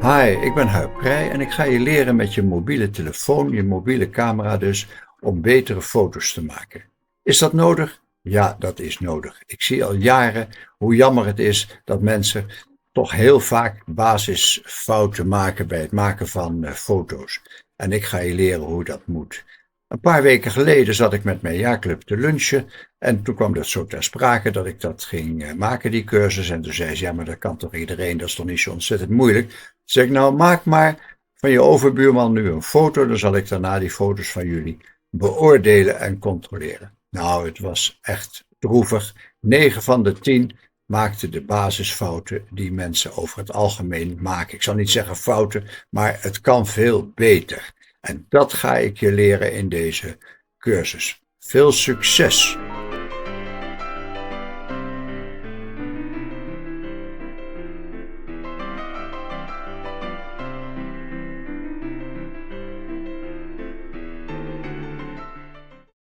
Hi, ik ben Huip Prij en ik ga je leren met je mobiele telefoon, je mobiele camera dus, om betere foto's te maken. Is dat nodig? Ja, dat is nodig. Ik zie al jaren hoe jammer het is dat mensen toch heel vaak basisfouten maken bij het maken van foto's. En ik ga je leren hoe dat moet. Een paar weken geleden zat ik met mijn jaarclub te lunchen en toen kwam dat zo ter sprake dat ik dat ging maken, die cursus. En toen zei ze, ja, maar dat kan toch iedereen, dat is toch niet zo ontzettend moeilijk? Toen zei ik, nou, maak maar van je overbuurman nu een foto, dan zal ik daarna die foto's van jullie beoordelen en controleren. Nou, het was echt droevig. 9 van de 10 maakten de basisfouten die mensen over het algemeen maken. Ik zal niet zeggen fouten, maar het kan veel beter. En dat ga ik je leren in deze cursus. Veel succes!